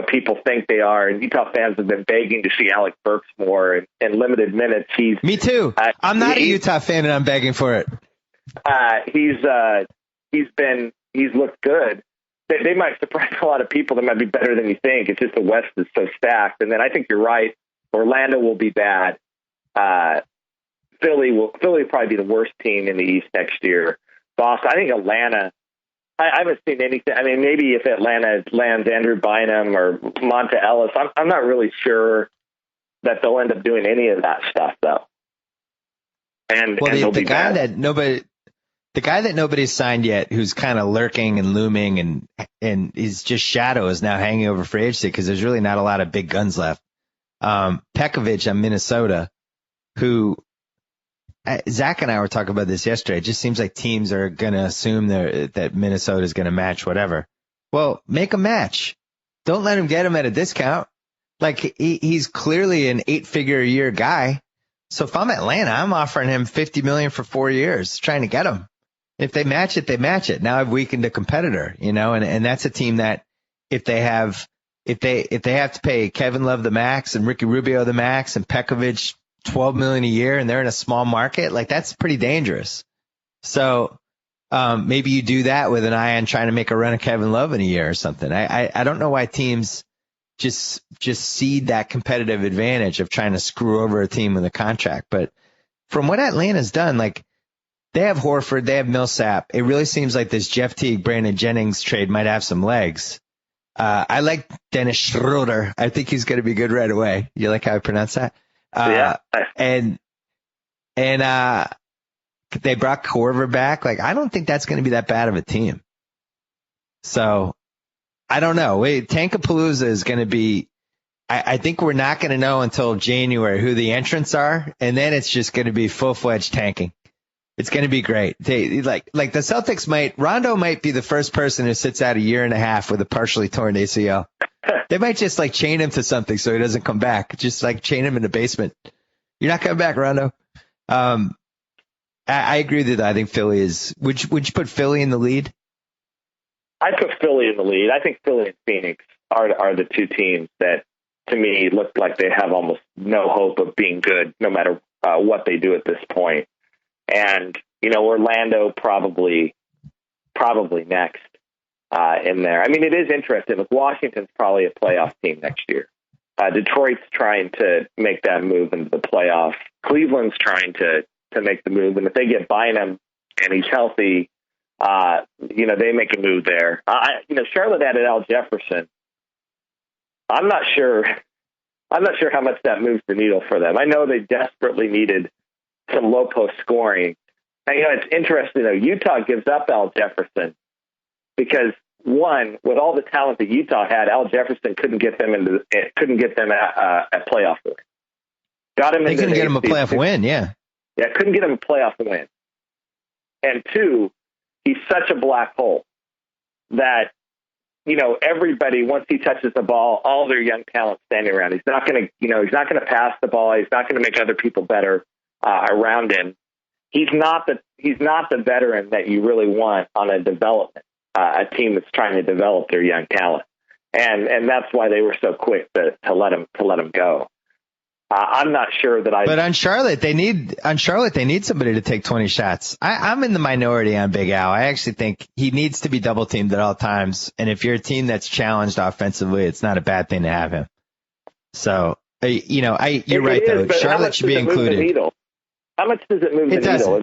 people think they are, and Utah fans have been begging to see Alec Burks more in limited minutes. Me too. I'm not a Utah fan, and I'm begging for it. He's looked good. They might surprise a lot of people. They might be better than you think. It's just the West is so stacked. And then I think you're right. Orlando will be bad. Philly will probably be the worst team in the East next year. Boston, I think Atlanta. I haven't seen anything. Maybe if Atlanta lands Andrew Bynum or Monta Ellis, I'm not really sure that they'll end up doing any of that stuff, though. The guy that nobody's signed yet, who's kind of lurking and looming and is just shadow, is now hanging over free agency because there's really not a lot of big guns left. Pekovic on Minnesota, who Zach and I were talking about this yesterday. It just seems like teams are going to assume that Minnesota is going to match whatever. Well, make a match. Don't let him get him at a discount. Like he's clearly an 8-figure a year guy. So if I'm Atlanta, I'm offering him $50 million for 4 years, trying to get him. If they match it, they match it. Now I've weakened a competitor, and that's a team that if they have to pay Kevin Love the max and Ricky Rubio the max and Pekovic $12 million a year and they're in a small market, like that's pretty dangerous. So maybe you do that with an eye on trying to make a run at Kevin Love in a year or something. I don't know why teams just cede that competitive advantage of trying to screw over a team with a contract. But from what Atlanta's done, like they have Horford, they have Millsap. It really seems like this Jeff Teague, Brandon Jennings trade might have some legs. I like Dennis Schroeder. I think he's going to be good right away. You like how I pronounce that? Yeah. And they brought Korver back. Like, I don't think that's going to be that bad of a team. So I don't know. Tankapalooza is going to be, I think we're not going to know until January who the entrants are. And then it's just going to be full-fledged tanking. It's going to be great. Like the Celtics Rondo might be the first person who sits out a year and a half with a partially torn ACL. They might just chain him to something so he doesn't come back. Just chain him in the basement. You're not coming back, Rondo. I agree with that. I think Philly is. Would you put Philly in the lead? I put Philly in the lead. I think Philly and Phoenix are the two teams that, to me, look like they have almost no hope of being good, no matter what they do at this point. And Orlando probably next. In there. It is interesting. Look, Washington's probably a playoff team next year. Detroit's trying to make that move into the playoffs. Cleveland's trying to make the move. And if they get Bynum and he's healthy, they make a move there. Charlotte added Al Jefferson. I'm not sure how much that moves the needle for them. I know they desperately needed some low post scoring. And, it's interesting though. Utah gives up Al Jefferson because, one, with all the talent that Utah had, Al Jefferson couldn't get them a playoff win. They couldn't get him a playoff win, yeah. Yeah, couldn't get him a playoff win. And two, he's such a black hole that, everybody, once he touches the ball, all their young talent standing around. He's not going to pass the ball. He's not going to make other people better around him. He's not the veteran that you really want on a development. A team that's trying to develop their young talent, and that's why they were so quick to let him go. I'm not sure that But on Charlotte, they need somebody to take 20 shots. I'm in the minority on Big Al. I actually think he needs to be double teamed at all times. And if you're a team that's challenged offensively, it's not a bad thing to have him. So you're right though. Charlotte should be included. How much does it move the needle?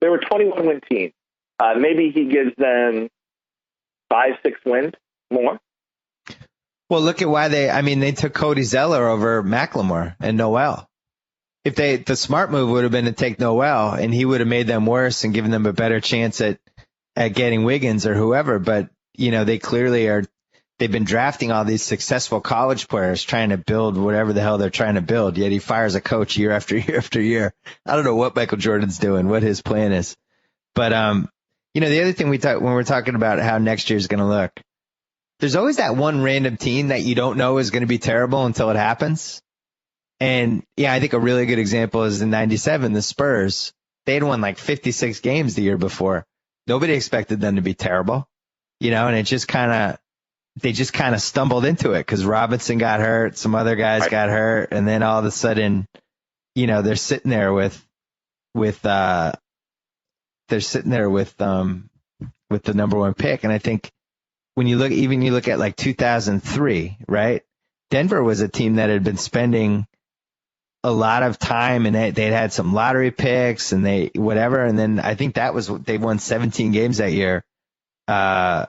There were 21 win teams. Maybe he gives them 5, 6 wins more. Well, look at why they took Cody Zeller over McLemore and Noel. If the smart move would have been to take Noel, and he would have made them worse and given them a better chance at getting Wiggins or whoever. But, they clearly they've been drafting all these successful college players trying to build whatever the hell they're trying to build. Yet he fires a coach year after year after year. I don't know what Michael Jordan's doing, what his plan is. But, the other thing when we're talking about how next year's going to look, there's always that one random team that you don't know is going to be terrible until it happens. And yeah, I think a really good example is in 97, the Spurs. They had won like 56 games the year before. Nobody expected them to be terrible, and they just kind of stumbled into it because Robinson got hurt, some other guys got hurt, and then all of a sudden, they're sitting there with the number one pick. And I think when you look at like 2003, right? Denver was a team that had been spending a lot of time, and they'd had some lottery picks and and then I think they won 17 games that year. I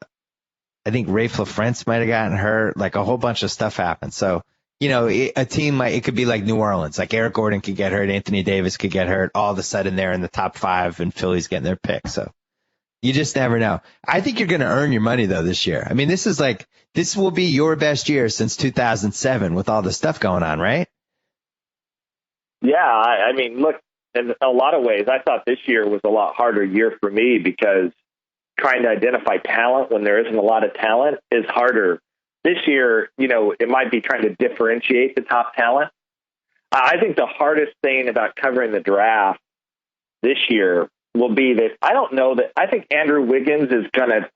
think Rafe LaFrance might have gotten hurt, like a whole bunch of stuff happened. So, a team it could be like New Orleans, like Eric Gordon could get hurt, Anthony Davis could get hurt, all of a sudden they're in the top 5 and Philly's getting their pick. So you just never know. I think you're going to earn your money though this year. I mean, this will be your best year since 2007 with all the stuff going on, right? Yeah, I mean, look, in a lot of ways, I thought this year was a lot harder year for me because trying to identify talent when there isn't a lot of talent is harder. This year, it might be trying to differentiate the top talent. I think the hardest thing about covering the draft this year will be that I think Andrew Wiggins is going to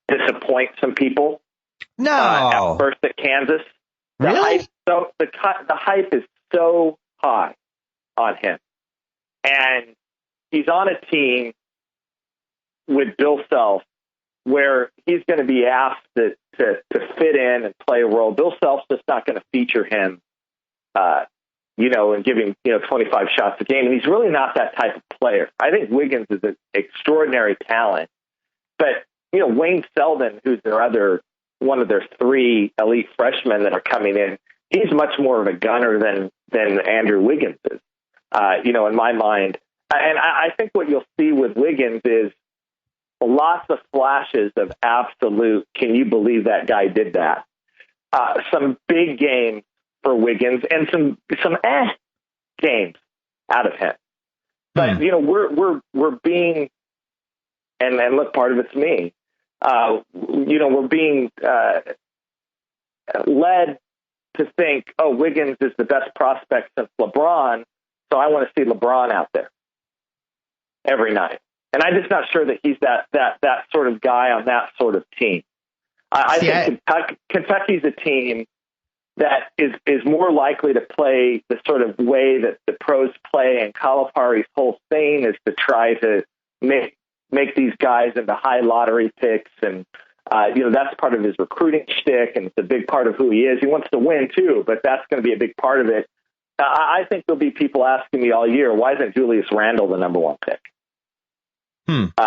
disappoint some people. No. At first at Kansas. Really? The hype is so high on him. And he's on a team with Bill Self where he's going to be asked to fit in and play a role. Bill Self's just not going to feature him, and give him, 25 shots a game. And he's really not that type of player. I think Wiggins is an extraordinary talent. But, Wayne Selden, who's one of their 3 elite freshmen that are coming in, he's much more of a gunner than Andrew Wiggins is, in my mind. And I think what you'll see with Wiggins is lots of flashes of absolute, can you believe that guy did that? Some big games for Wiggins and some games out of him. But, we're being, and look, part of it's me, we're being led to think, Wiggins is the best prospect since LeBron, so I want to see LeBron out there every night. And I'm just not sure that he's that sort of guy on that sort of team. I think Kentucky's a team that is more likely to play the sort of way that the pros play, and Calipari's whole thing is to try to make these guys into high lottery picks, and that's part of his recruiting shtick, and it's a big part of who he is. He wants to win too, but that's going to be a big part of it. I think there'll be people asking me all year, why isn't Julius Randle the number 1 pick? Because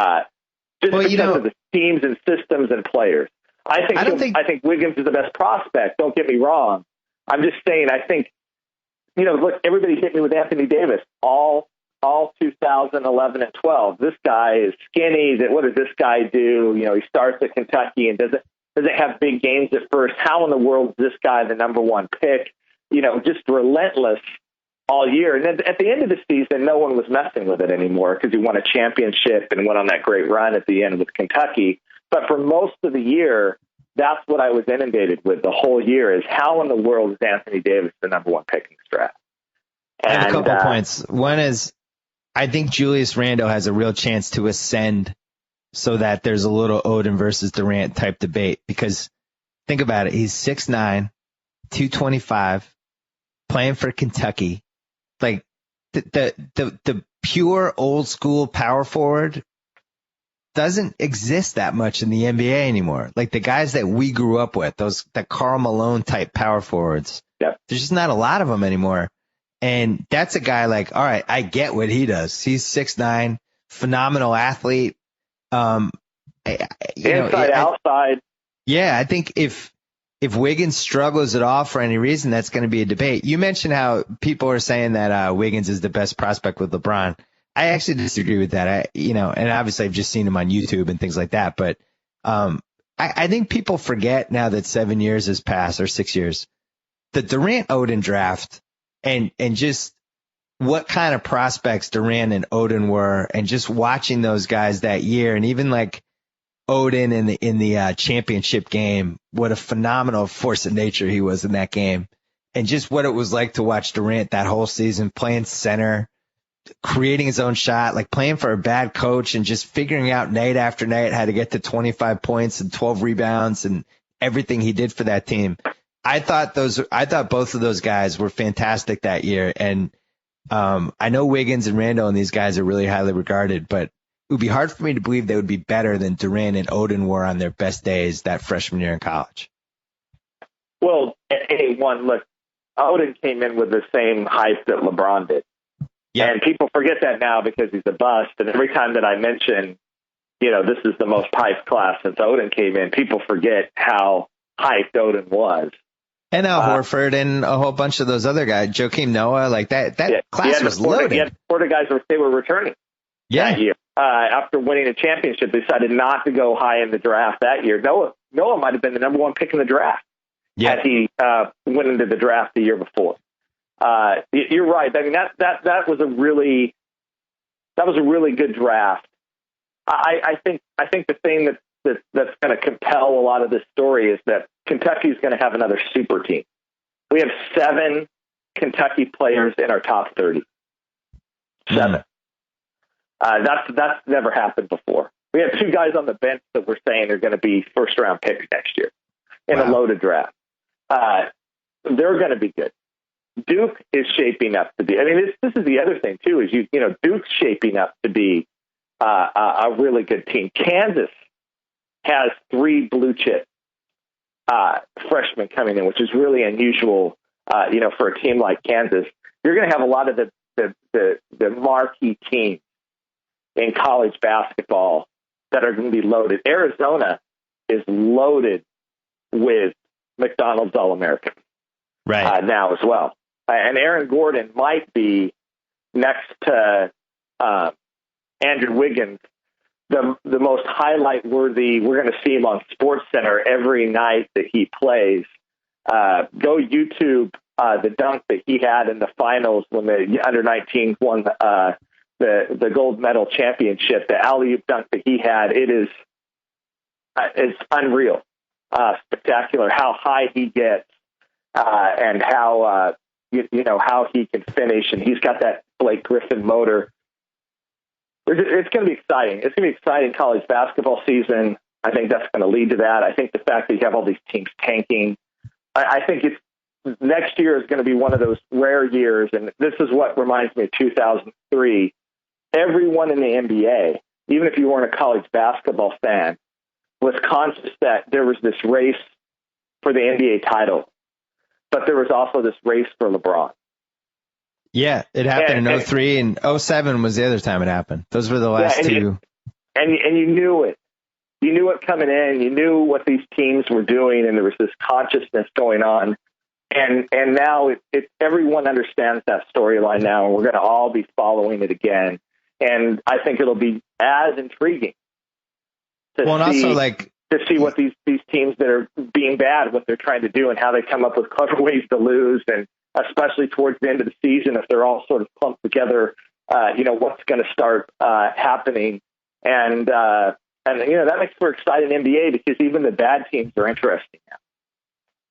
of the teams and systems and players. I think Wiggins is the best prospect. Don't get me wrong. I'm just saying, I think, look, everybody hit me with Anthony Davis all 2011 and 12. This guy is skinny. What does this guy do? He starts at Kentucky and doesn't have big games at first. How in the world is this guy the number 1 pick? Just relentless all year. And then at the end of the season, no one was messing with it anymore because he won a championship and went on that great run at the end with Kentucky. But for most of the year, that's what I was inundated with the whole year is how in the world is Anthony Davis the number 1 pick in this draft? I have a couple points. One is I think Julius Randle has a real chance to ascend so that there's a little Odin versus Durant type debate because think about it. He's 6'9", 225, playing for Kentucky. Like the pure old school power forward doesn't exist that much in the NBA anymore. Like the guys that we grew up with, the Karl Malone type power forwards, there's just not a lot of them anymore. And that's a guy like, all right, I get what he does. He's 6'9", phenomenal athlete. outside. Yeah, I think if Wiggins struggles at all for any reason, that's going to be a debate. You mentioned how people are saying that Wiggins is the best prospect with LeBron. I actually disagree with that. And obviously I've just seen him on YouTube and things like that. But I think people forget now that 7 years has passed, or 6 years, the Durant-Oden draft and just what kind of prospects Durant and Oden were, and just watching those guys that year, and even like Oden in the championship game, what a phenomenal force of nature he was in that game, and just what it was like to watch Durant that whole season playing center, creating his own shot, like playing for a bad coach and just figuring out night after night how to get to 25 points and 12 rebounds and everything he did for that team. I thought both of those guys were fantastic that year. And I know Wiggins and Randall and these guys are really highly regarded, but it would be hard for me to believe they would be better than Durant and Oden were on their best days that freshman year in college. Well, look, Oden came in with the same hype that LeBron did. Yeah. And people forget that now because he's a bust. And every time that I mention, this is the most hyped class since Oden came in, people forget how hyped Oden was. And Al Horford and a whole bunch of those other guys, Joakim Noah, like that class was loaded. He had Florida guys they were returning that year. After winning a championship, they decided not to go high in the draft that year. Noah might have been the number one pick in the draft had he went into the draft the year before. You're right. I mean, that was a really good draft. I think the thing that's going to compel a lot of this story is that Kentucky is going to have another super team. We have 7 Kentucky players in our top 30. 7. That's never happened before. We have 2 guys on the bench that we're saying are going to be first round picks next year in a loaded draft. They're going to be good. Duke is shaping up to be. I mean, this is the other thing too. Is Duke's shaping up to be a really good team. Kansas has 3 blue chip freshmen coming in, which is really unusual. For a team like Kansas, you're going to have a lot of the marquee teams in college basketball that are going to be loaded. Arizona is loaded with McDonald's All-Americans now as well. And Aaron Gordon might be next to Andrew Wiggins, the most highlight worthy. We're going to see him on SportsCenter every night that he plays. Go YouTube the dunk that he had in the finals when the under-19 won the gold medal championship. The alley-oop dunk that he had, it's unreal, spectacular. How high he gets and how how he can finish, and he's got that Blake Griffin motor. It's going to be exciting. It's going to be exciting college basketball season. I think that's going to lead to that. I think the fact that you have all these teams tanking, I think next year is going to be one of those rare years, and this is what reminds me of 2003. Everyone in the NBA, even if you weren't a college basketball fan, was conscious that there was this race for the NBA title, but there was also this race for LeBron. Yeah, it happened in 03 and 07 was the other time it happened. Those were the last 2. And you knew it. You knew it coming in. You knew what these teams were doing, and there was this consciousness going on. And now everyone understands that storyline now, and we're going to all be following it again. And I think it'll be as intriguing to see what these teams that are being bad, what they're trying to do, and how they come up with clever ways to lose, and especially towards the end of the season, if they're all sort of clumped together, what's going to start happening. And that makes for exciting NBA because even the bad teams are interesting now.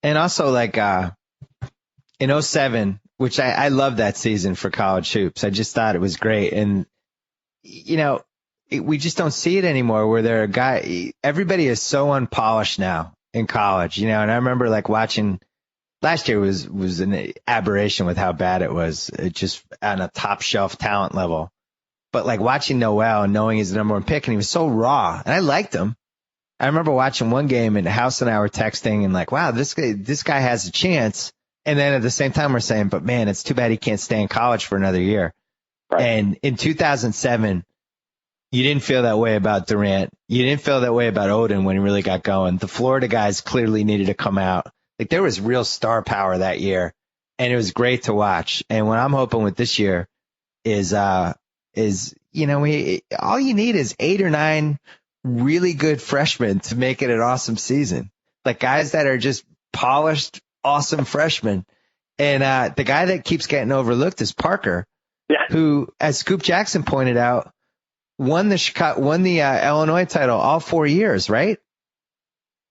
And also, in 07, which I love that season for college hoops. I just thought it was great. And, we just don't see it anymore where everybody is so unpolished now in college, and I remember watching last year was an aberration with how bad it was, just on a top shelf talent level. But watching Noel and knowing he's the number 1 pick, and he was so raw, and I liked him. I remember watching one game and House and I were texting and wow, this guy has a chance. And then at the same time we're saying, but man, it's too bad he can't stay in college for another year. Right. And in 2007, You didn't feel that way about Durant. You didn't feel that way about Odin when he really got going. The Florida guys clearly needed to come out. Like, there was real star power that year, and it was great to watch. And what I'm hoping with this year is all you need is 8 or 9 really good freshmen to make it an awesome season. Like, guys that are just polished, awesome freshmen. And the guy that keeps getting overlooked is Parker, who, as Scoop Jackson pointed out, won the Illinois title all 4 years, right?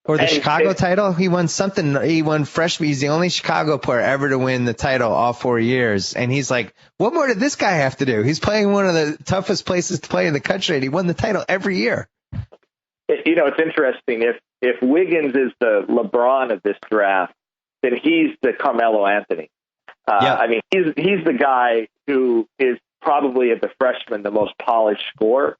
Or the Chicago title. He won something. He won freshman. He's the only Chicago player ever to win the title all 4 years. And he's like, what more did this guy have to do? He's playing one of the toughest places to play in the country, and he won the title every year. It's interesting. If Wiggins is the LeBron of this draft, then he's the Carmelo Anthony. I mean, he's the guy who is probably of the freshmen the most polished scorer,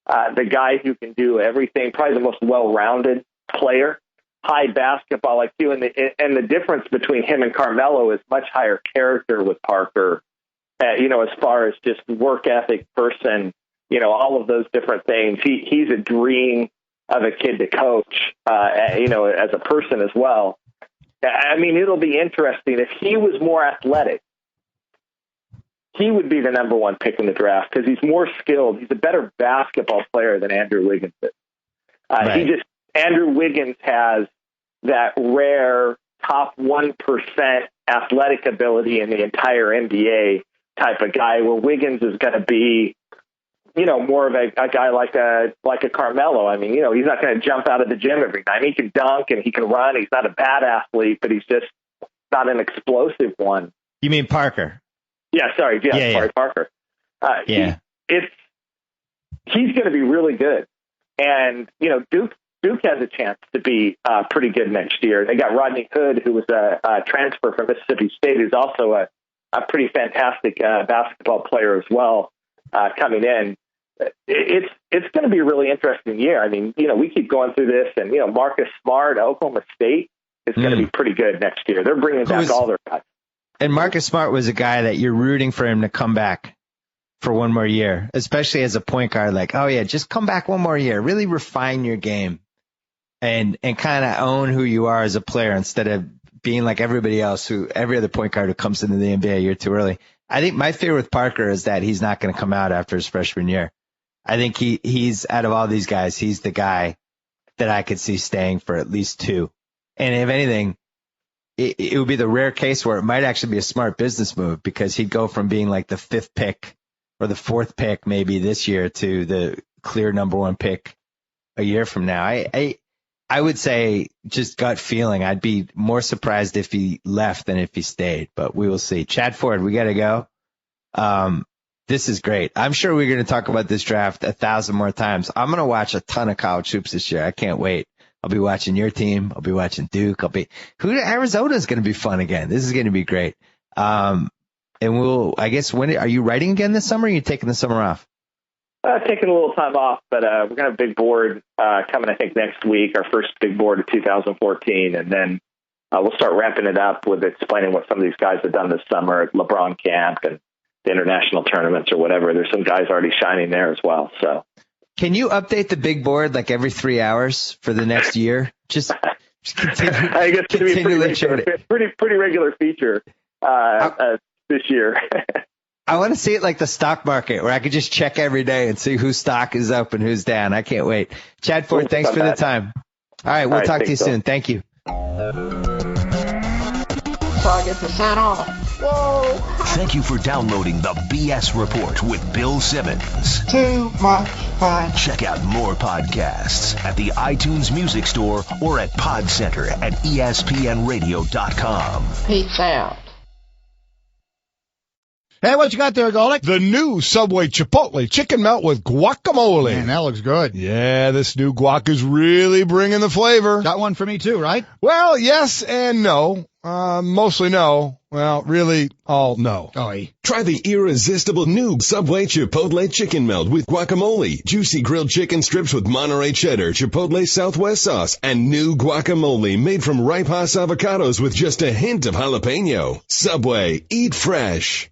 the guy who can do everything, probably the most well-rounded player, high basketball IQ, and the difference between him and Carmelo is much higher character with Parker. As far as just work ethic, person, all of those different things. He's a dream of a kid to coach, as a person as well. I mean, it'll be interesting if he was more athletic. He would be the number 1 pick in the draft because he's more skilled. He's a better basketball player than Andrew Wiggins is. Andrew Wiggins has that rare top 1% athletic ability in the entire NBA type of guy, where Wiggins is going to be, more of a guy like a Carmelo. I mean, he's not going to jump out of the gym every night. He can dunk and he can run. He's not a bad athlete, but he's just not an explosive one. You mean Parker? Yeah, sorry. Parker. He's going to be really good. And, Duke has a chance to be pretty good next year. They got Rodney Hood, who was a transfer from Mississippi State, who's also a pretty fantastic basketball player as well, coming in. It's going to be a really interesting year. I mean, we keep going through this, and, Marcus Smart, Oklahoma State, is going to be pretty good next year. They're bringing back all their guys. And Marcus Smart was a guy that you're rooting for him to come back for one more year, especially as a point guard. Like, oh yeah, just come back one more year. Really refine your game and kind of own who you are as a player instead of being like everybody else, every other point guard who comes into the NBA a year too early. I think my fear with Parker is that he's not going to come out after his freshman year. I think he's out of all these guys, he's the guy that I could see staying for at least 2. And if anything, it would be the rare case where it might actually be a smart business move, because he'd go from being like the 5th pick or the 4th pick maybe this year to the clear number 1 pick a year from now. I would say, just gut feeling, I'd be more surprised if he left than if he stayed, but we will see. Chad Ford, we got to go. This is great. I'm sure we're going to talk about this draft 1,000 more times. I'm going to watch a ton of college hoops this year. I can't wait. I'll be watching your team. I'll be watching Duke. Arizona is going to be fun again. This is going to be great. And I guess, are you writing again this summer? Or are you taking the summer off? Taking a little time off, but we're going to have a big board coming, I think, next week, our first big board of 2014. And then we'll start ramping it up with explaining what some of these guys have done this summer at LeBron camp and the international tournaments or whatever. There's some guys already shining there as well. So, can you update the big board like every 3 hours for the next year? Just continue. I guess it's going to be a pretty regular feature this year. I want to see it like the stock market, where I could just check every day and see whose stock is up and who's down. I can't wait. Chad Ford, thanks for the time. All right, we'll talk to you soon. Thank you. Target % off. Whoa. Thank you for downloading the BS Report with Bill Simmons. Too much fun. Check out more podcasts at the iTunes Music Store or at Pod Center at ESPNradio.com. Peace out. Hey, what you got there, Golick? The new Subway Chipotle chicken melt with guacamole. Man, that looks good. Yeah, this new guac is really bringing the flavor. Got one for me too, right? Well, yes and no. Mostly no. Well, really, all no. Try the irresistible new Subway Chipotle chicken melt with guacamole, juicy grilled chicken strips with Monterey cheddar, Chipotle Southwest sauce, and new guacamole made from ripe Hass avocados with just a hint of jalapeno. Subway, eat fresh.